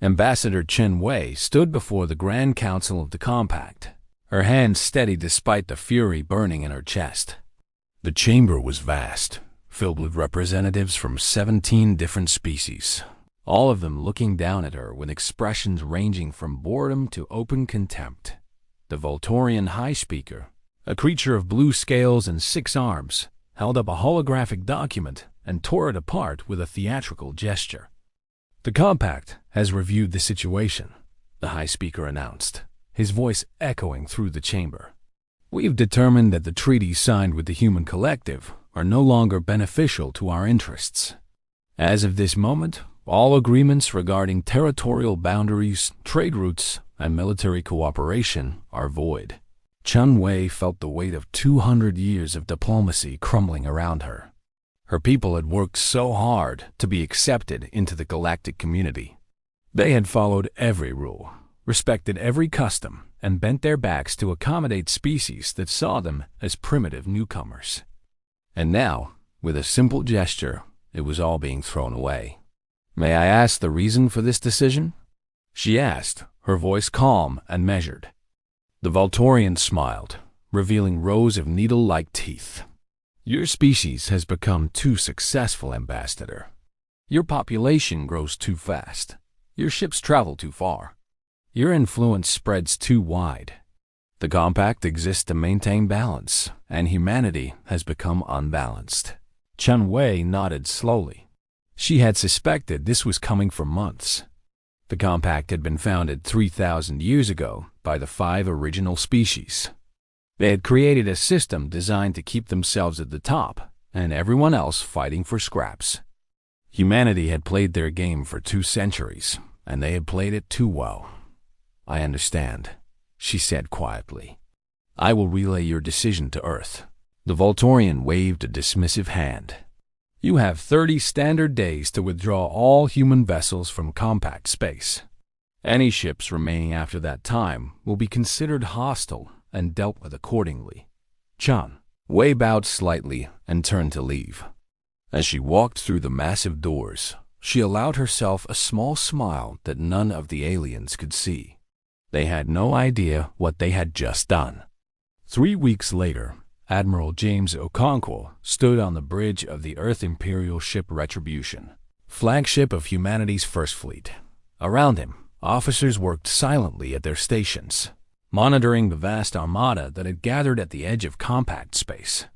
Ambassador Chen Wei stood before the Grand Council of the Compact, her hands steady despite the fury burning in her chest. The chamber was vast, filled with representatives from 17 different species, all of them looking down at her with expressions ranging from boredom to open contempt. The Volturian High Speaker, a creature of blue scales and 6 arms, held up a holographic document and tore it apart with a theatrical gesture. "The Compact has reviewed the situation," the High Speaker announced, his voice echoing through the chamber. "We've determined that the treaties signed with the human collective are no longer beneficial to our interests. As of this moment, all agreements regarding territorial boundaries, trade routes, and military cooperation are void." Chen Wei felt the weight of 200 years of diplomacy crumbling around her. Her people had worked so hard to be accepted into the galactic community. They had followed every rule, respected every custom, and bent their backs to accommodate species that saw them as primitive newcomers. And now, with a simple gesture, it was all being thrown away. "May I ask the reason for this decision?" she asked, her voice calm and measured. The Volturian smiled, revealing rows of needle-like teeth. "Your species has become too successful, Ambassador. Your population grows too fast. Your ships travel too far. Your influence spreads too wide. The Compact exists to maintain balance, and humanity has become unbalanced." Chen Wei nodded slowly. She had suspected this was coming for months. The Compact had been founded 3,000 years ago by the 5 original species. They had created a system designed to keep themselves at the top and everyone else fighting for scraps. Humanity had played their game for 2 centuries, and they had played it too well. "I understand," she said quietly. "I will relay your decision to Earth." The Volturian waved a dismissive hand. "You have 30 standard days to withdraw all human vessels from compact space. Any ships remaining after that time will be considered hostile and dealt with accordingly." Chen Wei bowed slightly and turned to leave. As she walked through the massive doors, she allowed herself a small smile that none of the aliens could see. They had no idea what they had just done. 3 weeks later, Admiral James Okonkwo stood on the bridge of the Earth Imperial ship Retribution, flagship of humanity's First Fleet. Around him, officers worked silently at their stations, monitoring the vast armada that had gathered at the edge of compact space.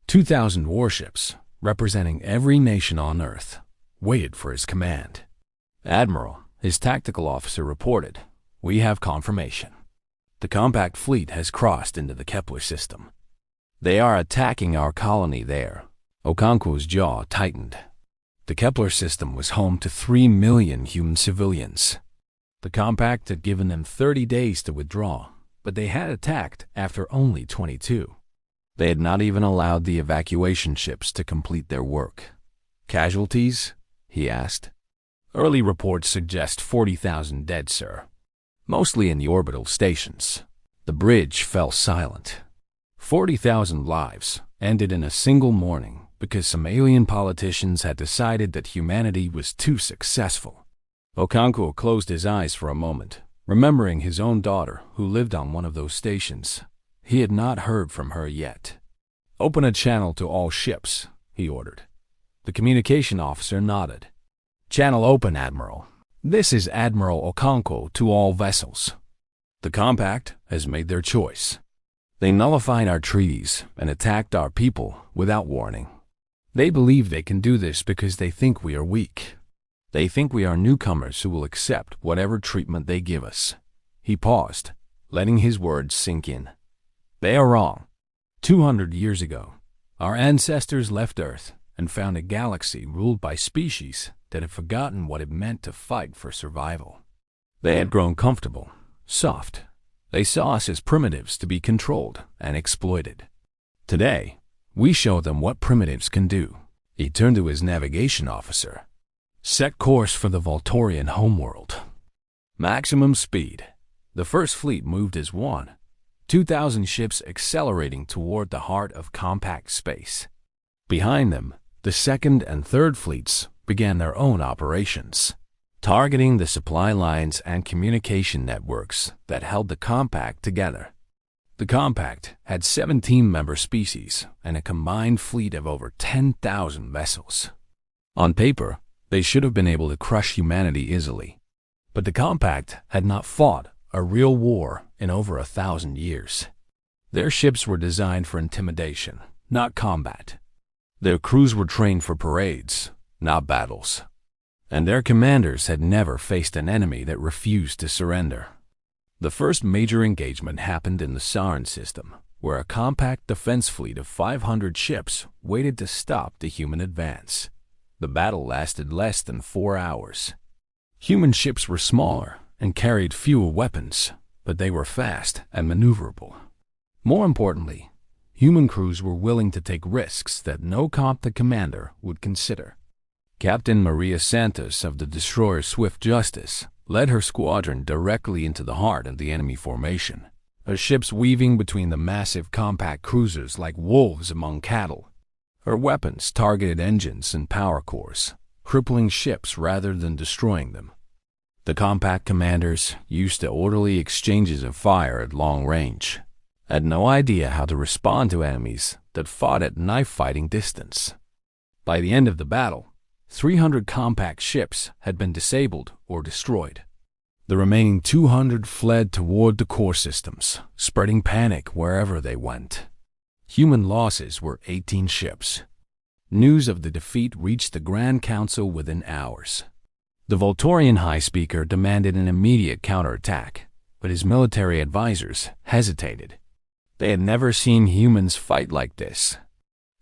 2,000 warships, representing every nation on Earth, waited for his command. "Admiral," his tactical officer reported, "we have confirmation. The compact fleet has crossed into the Kepler system. They are attacking our colony there." Okonkwo's jaw tightened. The Kepler system was home to 3 million human civilians. The Compact had given them 30 days to withdraw, but they had attacked after only 22. They had not even allowed the evacuation ships to complete their work. "Casualties?" he asked. "Early reports suggest 40,000 dead, sir. Mostly in the orbital stations." The bridge fell silent. 40,000 lives ended in a single morning because some alien politicians had decided that humanity was too successful. Okonkwo closed his eyes for a moment, remembering his own daughter who lived on one of those stations. He had not heard from her yet. "Open a channel to all ships," he ordered. The communication officer nodded. "Channel open, Admiral. This is Admiral Okonkwo to all vessels. The Compact has made their choice. They nullified our treaties and attacked our people without warning. They believe they can do this because they think we are weak. They think we are newcomers who will accept whatever treatment they give us." He paused, letting his words sink in. "They are wrong. 200 years ago, our ancestors left Earth and found a galaxy ruled by species that had forgotten what it meant to fight for survival. They had grown comfortable, soft. They saw us as primitives to be controlled and exploited. Today, we show them what primitives can do." He turned to his navigation officer. "Set course for the Volturian homeworld. Maximum speed." The First Fleet moved as one, 2,000 ships accelerating toward the heart of compact space. Behind them, the Second and Third Fleets began their own operations. targeting the supply lines and communication networks that held the compact together. The compact had 17 member species and a combined fleet of over 10,000 vessels. On paper, they should have been able to crush humanity easily. But the compact had not fought a real war in over 1,000 years. Their ships were designed for intimidation, not combat. Their crews were trained for parades, not battles. And their commanders had never faced an enemy that refused to surrender. The first major engagement happened in the Saarn system, where a compact defense fleet of 500 ships waited to stop the human advance. The battle lasted less than 4 hours. Human ships were smaller and carried fewer weapons, but they were fast and maneuverable. More importantly, human crews were willing to take risks that no competent commander would consider. Captain Maria Santos of the destroyer Swift Justice led her squadron directly into the heart of the enemy formation, her ships weaving between the massive compact cruisers like wolves among cattle. Her weapons targeted engines and power cores, crippling ships rather than destroying them. The compact commanders, used to orderly exchanges of fire at long range, had no idea how to respond to enemies that fought at knife-fighting distance. By the end of the battle, 300 compact ships had been disabled or destroyed. The remaining 200 fled toward the core systems, spreading panic wherever they went. Human losses were 18 ships. News of the defeat reached the Grand Council within hours. The Volturian High Speaker demanded an immediate counterattack, but his military advisors hesitated. They had never seen humans fight like this.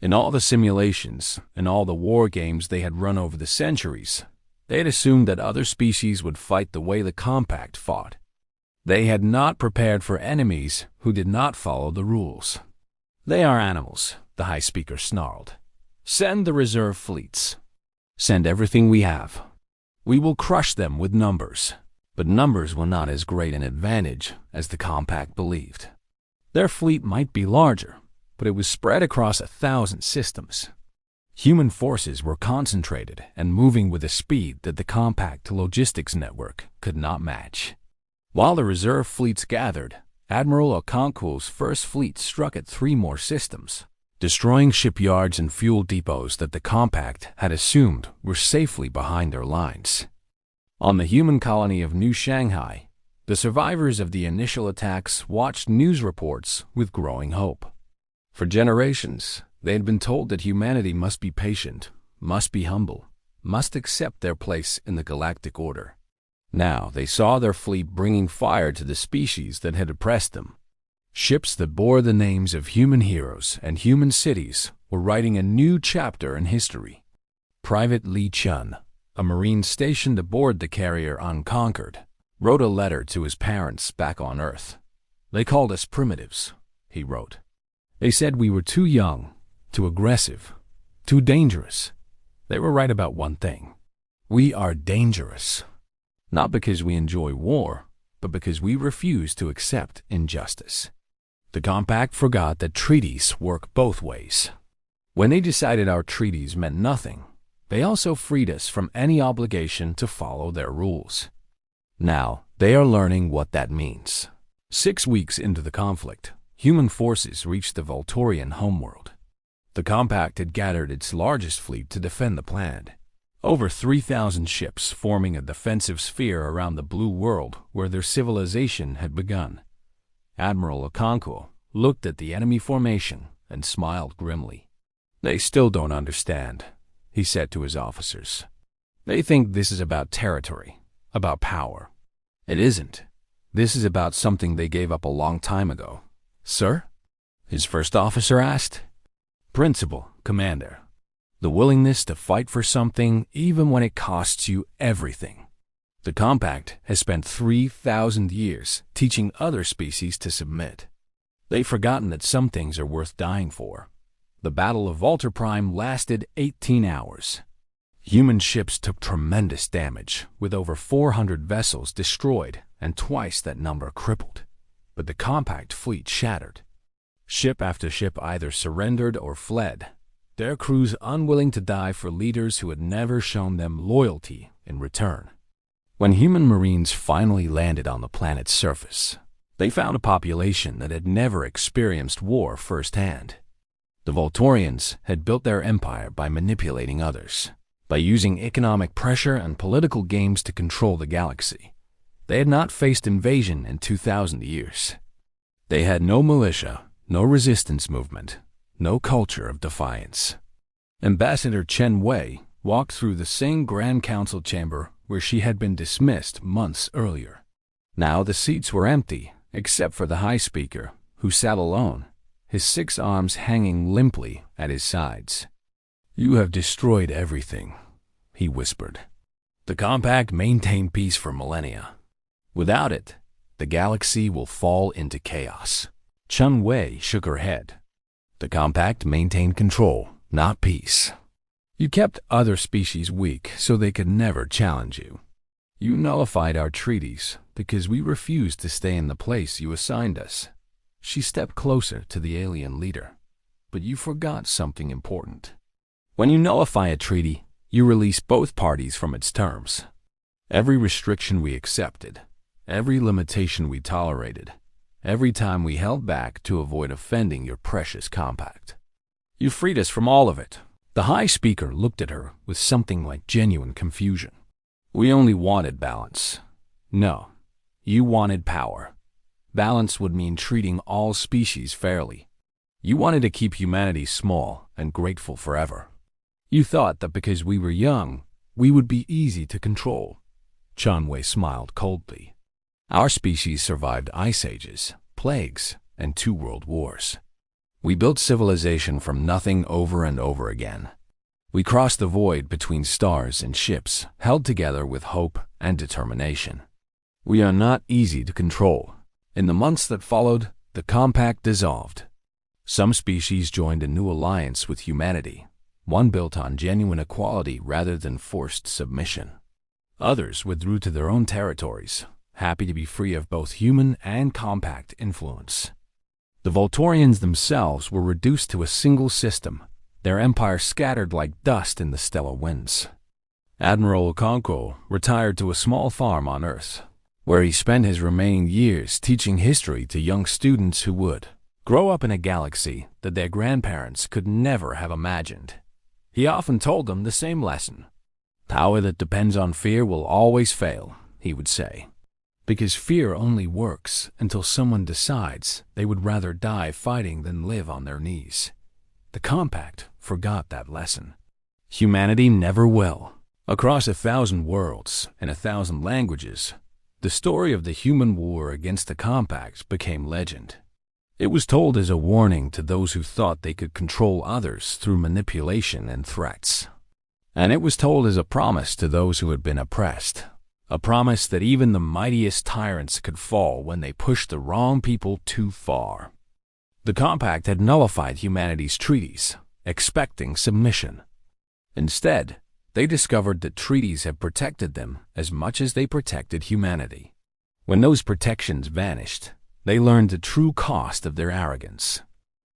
In all the simulations and all the war games they had run over the centuries, they had assumed that other species would fight the way the compact fought. They had not prepared for enemies who did not follow the rules. "They are animals," the High Speaker snarled. "Send the reserve fleets. Send everything we have. We will crush them with numbers." But numbers were not as great an advantage as the compact believed. Their fleet might be larger, but it was spread across 1,000 systems. Human forces were concentrated and moving with a speed that the compact logistics network could not match. While the reserve fleets gathered, Admiral Okonkwo's first fleet struck at 3 more systems, destroying shipyards and fuel depots that the compact had assumed were safely behind their lines. On the human colony of New Shanghai, the survivors of the initial attacks watched news reports with growing hope. For generations, they had been told that humanity must be patient, must be humble, must accept their place in the galactic order. Now they saw their fleet bringing fire to the species that had oppressed them. Ships that bore the names of human heroes and human cities were writing a new chapter in history. Private Li Chun, a Marine stationed aboard the carrier Unconquered, wrote a letter to his parents back on Earth. "They called us primitives," he wrote. "They said we were too young, too aggressive, too dangerous. They were right about one thing. We are dangerous. Not because we enjoy war, but because we refuse to accept injustice." The compact forgot that treaties work both ways. When they decided our treaties meant nothing, they also freed us from any obligation to follow their rules. Now, they are learning what that means. 6 weeks into the conflict, human forces reached the Volturian homeworld. The compact had gathered its largest fleet to defend the planet. Over 3,000 ships forming a defensive sphere around the blue world where their civilization had begun. Admiral Okonkwo looked at the enemy formation and smiled grimly. "They still don't understand," he said to his officers. "They think this is about territory, about power. It isn't. This is about something they gave up a long time ago." "Sir?" his first officer asked. "Principle, Commander. The willingness to fight for something even when it costs you everything. The compact has spent 3,000 years teaching other species to submit. They've forgotten that some things are worth dying for. The Battle of Volta Prime lasted 18 hours. Human ships took tremendous damage, with over 400 vessels destroyed and twice that number crippled. But the compact fleet shattered. Ship after ship either surrendered or fled, their crews unwilling to die for leaders who had never shown them loyalty in return. When human marines finally landed on the planet's surface, they found a population that had never experienced war firsthand. The Volturians had built their empire by manipulating others, by using economic pressure and political games to control the galaxy. They had not faced invasion in 2,000 years. They had no militia, no resistance movement, no culture of defiance. Ambassador Chen Wei walked through the same Grand Council chamber where she had been dismissed months earlier. Now the seats were empty, except for the High Speaker, who sat alone, his 6 arms hanging limply at his sides. "You have destroyed everything," he whispered. "The Compact maintained peace for millennia. Without it, the galaxy will fall into chaos." Chen Wei shook her head. "The Compact maintained control, not peace. You kept other species weak so they could never challenge you. You nullified our treaties because we refused to stay in the place you assigned us." She stepped closer to the alien leader. "But you forgot something important. When you nullify a treaty, you release both parties from its terms. Every restriction we accepted, every limitation we tolerated, every time we held back to avoid offending your precious compact. You freed us from all of it." The High Speaker looked at her with something like genuine confusion. "We only wanted balance. No, you wanted power. Balance would mean treating all species fairly. You wanted to keep humanity small and grateful forever. You thought that because we were young, we would be easy to control." Chen Wei smiled coldly. "Our species survived ice ages, plagues, and 2 world wars. We built civilization from nothing over and over again. We crossed the void between stars and ships, held together with hope and determination. We are not easy to control." In the months that followed, the Compact dissolved. Some species joined a new alliance with humanity, one built on genuine equality rather than forced submission. Others withdrew to their own territories, happy to be free of both human and Compact influence. The Volturians themselves were reduced to a single system, their empire scattered like dust in the stellar winds. Admiral Okonkwo retired to a small farm on Earth, where he spent his remaining years teaching history to young students who would grow up in a galaxy that their grandparents could never have imagined. He often told them the same lesson. "Power that depends on fear will always fail," he would say, "because fear only works until someone decides they would rather die fighting than live on their knees." The Compact forgot that lesson. Humanity never will. Across 1,000 worlds and 1,000 languages, the story of the human war against the Compact became legend. It was told as a warning to those who thought they could control others through manipulation and threats. And it was told as a promise to those who had been oppressed, a promise that even the mightiest tyrants could fall when they pushed the wrong people too far. The Compact had nullified humanity's treaties, expecting submission. Instead, they discovered that treaties had protected them as much as they protected humanity. When those protections vanished, they learned the true cost of their arrogance.